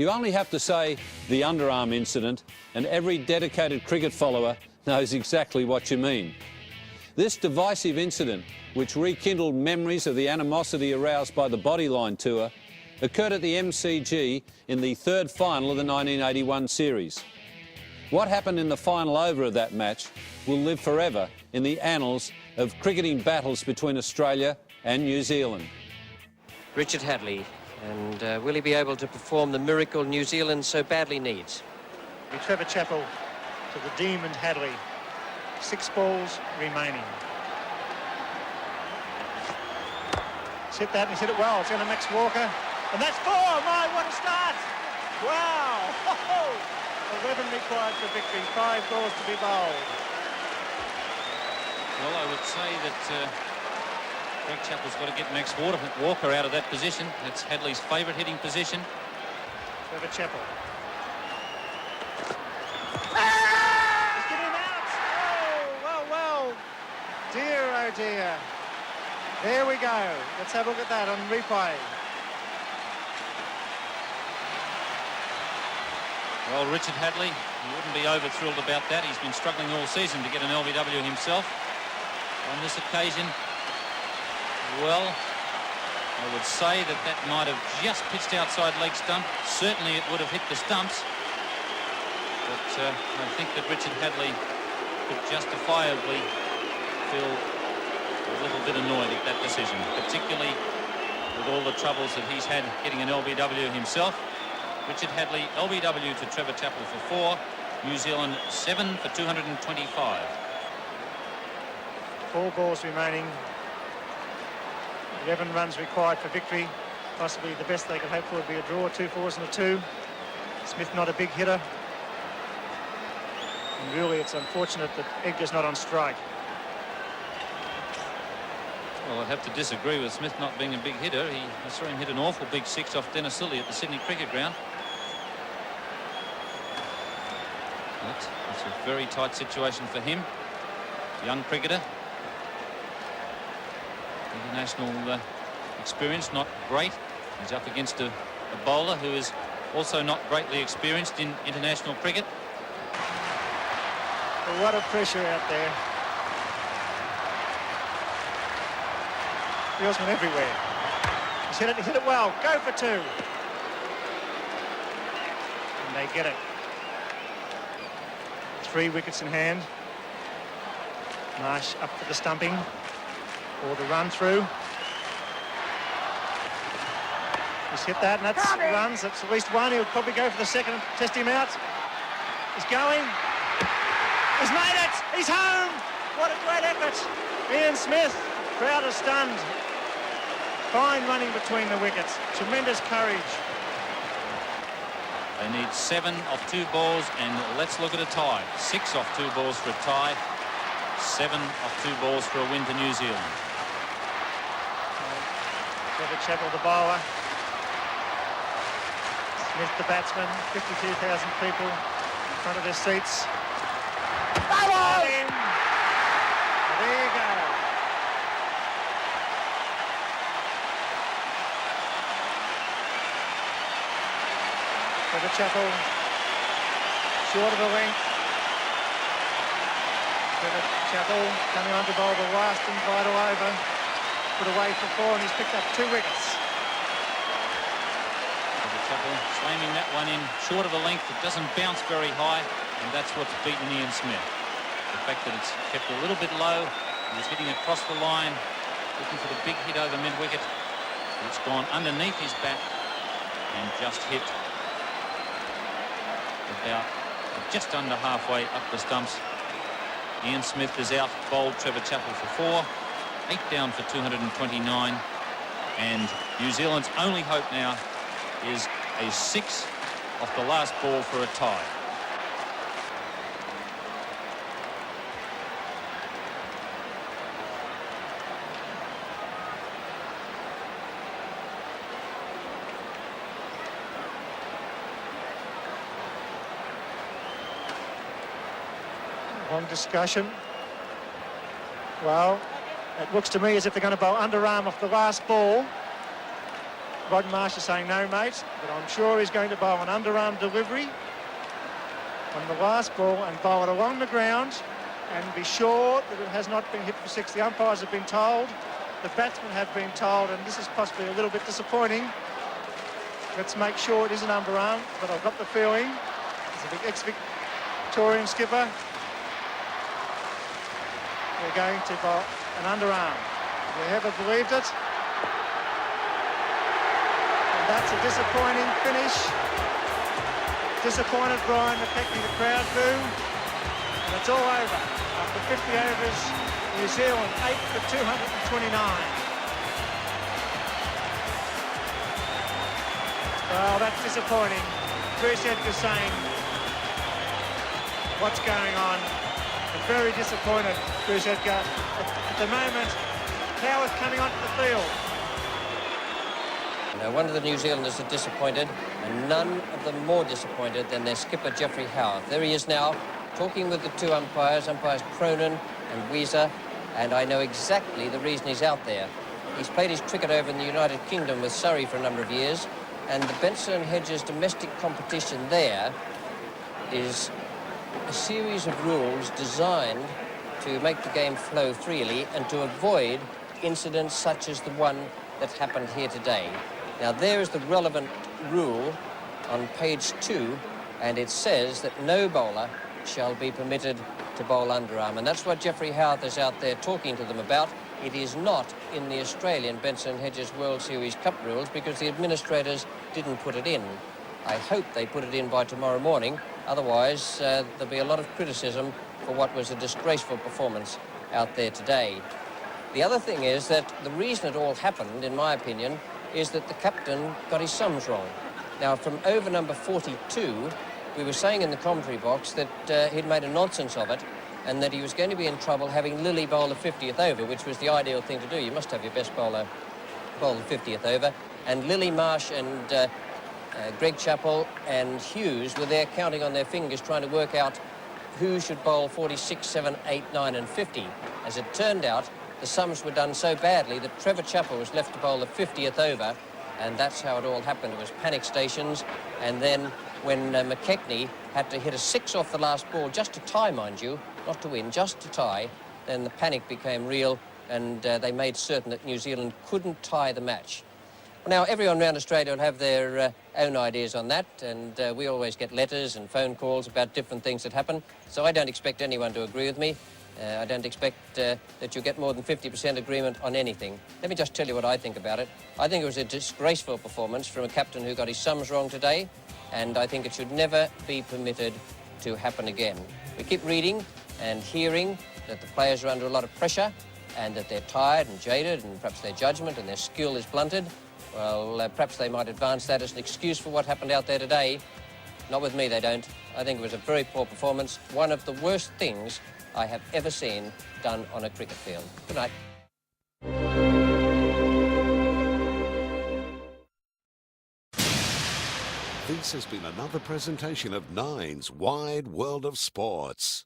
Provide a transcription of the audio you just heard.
You only have to say the underarm incident and every dedicated cricket follower knows exactly what you mean. This divisive incident, which rekindled memories of the animosity aroused by the Bodyline tour, occurred at the MCG in the third final of the 1981 series. What happened in the final over of that match will live forever in the annals of cricketing battles between Australia and New Zealand. Richard Hadlee, and will he be able to perform the miracle New Zealand so badly needs? Trevor Chappell to the demon Hadlee. 6 balls remaining. He's hit that and he's hit it well. It's going to mix Walker. And that's 4. My, what a start! Wow! 11 required for victory. 5 balls to be bowled. Well, I would say that Greg Chappell's got to get Max Walker out of that position. That's Hadley's favourite hitting position. Trevor Chappell. He's getting him out! Oh, well. Dear, oh dear. There we go. Let's have a look at that on replay. Well, Richard Hadlee, he wouldn't be over-thrilled about that. He's been struggling all season to get an LBW himself. On this occasion, well, I would say that might have just pitched outside leg stump. Certainly it would have hit the stumps. But I think that Richard Hadlee could justifiably feel a little bit annoyed at that decision, particularly with all the troubles that he's had getting an LBW himself. Richard Hadlee, LBW to Trevor Chappell for 4. New Zealand 7 for 225. 4 balls remaining. 11 runs required for victory. Possibly the best they could hope for would be a draw, 2 4s and a 2. Smith not a big hitter. And really it's unfortunate that Edgar's not on strike. Well, I'd have to disagree with Smith not being a big hitter. I saw him hit an awful big 6 off Dennis Lilly at the Sydney Cricket Ground. But it's a very tight situation for him. Young cricketer. International experience, not great. He's up against a bowler who is also not greatly experienced in international cricket. A lot of pressure out there. Fieldsman everywhere. He's hit it well. Go for 2. And they get it. 3 wickets in hand. Marsh up for the stumping or the run through. He's hit that, and that's runs. That's at least 1. He'll probably go for the second. Test him out. He's going. He's made it. He's home. What a great effort. Ian Smith. Crowd is stunned. Fine running between the wickets. Tremendous courage. They need 7 off 2 balls, and let's look at a tie. 6 off 2 balls for a tie. 7 off 2 balls for a win to New Zealand. Trevor Chappell, the bowler. Smith, the batsman. 52,000 people in front of their seats. Bowler! There you go. Trevor Chappell, short of the length. Trevor Chappell coming on to bowl the last and vital over. Put away for 4, and he's picked up 2 wickets. Trevor Chappell slamming that one in short of the length. It doesn't bounce very high, and that's what's beaten Ian Smith. The fact that it's kept a little bit low. He was hitting across the line, looking for the big hit over mid-wicket. It's gone underneath his bat and just hit about just under halfway up the stumps. Ian Smith is out, bowled Trevor Chappell for 4. 8 down for 229. And New Zealand's only hope now is a 6 off the last ball for a tie. Long discussion. Well, it looks to me as if they're going to bowl underarm off the last ball. Rod Marsh is saying no, mate, but I'm sure he's going to bowl an underarm delivery on the last ball and bowl it along the ground and be sure that it has not been hit for six. The umpires have been told, the batsmen have been told, and this is possibly a little bit disappointing. Let's make sure it is an underarm, but I've got the feeling it's a big ex-Victorian skipper. They're going to bowl an underarm. Have you ever believed it? And that's a disappointing finish. Disappointed Brian McKechnie, the crowd boo. And it's all over. After 50 overs, New Zealand 8 for 229. Well, that's disappointing. Bruce Edgar saying, what's going on? I'm very disappointed, Bruce Edgar. At the moment, Power's coming onto the field. No wonder the New Zealanders are disappointed, and none of them more disappointed than their skipper, Geoffrey Howe. There he is now, talking with the two umpires Cronin and Weezer, and I know exactly the reason he's out there. He's played his cricket over in the United Kingdom with Surrey for a number of years, and the Benson and Hedges domestic competition there is a series of rules designed to make the game flow freely and to avoid incidents such as the one that happened here today. Now, there is the relevant rule on page 2, and it says that no bowler shall be permitted to bowl underarm, and that's what Geoffrey Howe is out there talking to them about. It is not in the Australian Benson Hedges World Series Cup rules because the administrators didn't put it in. I hope they put it in by tomorrow morning, otherwise there'll be a lot of criticism for what was a disgraceful performance out there today. The other thing is that the reason it all happened, in my opinion, is that the captain got his sums wrong. Now, from over number 42, we were saying in the commentary box that he'd made a nonsense of it and that he was going to be in trouble having Lilly bowl the 50th over, which was the ideal thing to do. You must have your best bowler bowl the 50th over. And Lilly, Marsh and Greg Chappell and Hughes were there counting on their fingers trying to work out who should bowl 46, 7, 8, 9 and 50. As it turned out, the sums were done so badly that Trevor Chappell was left to bowl the 50th over, and that's how it all happened. It was panic stations, and then when McKechnie had to hit a 6 off the last ball, just to tie, mind you, not to win, just to tie, then the panic became real, and they made certain that New Zealand couldn't tie the match. Now, everyone around Australia will have their own ideas on that, and we always get letters and phone calls about different things that happen, so I don't expect anyone to agree with me. I don't expect that you'll get more than 50% agreement on anything. Let me just tell you what I think about it. I think it was a disgraceful performance from a captain who got his sums wrong today, and I think it should never be permitted to happen again. We keep reading and hearing that the players are under a lot of pressure and that they're tired and jaded and perhaps their judgment and their skill is blunted. Well, perhaps they might advance that as an excuse for what happened out there today. Not with me, they don't. I think it was a very poor performance, one of the worst things I have ever seen done on a cricket field. Good night. This has been another presentation of Nine's Wide World of Sports.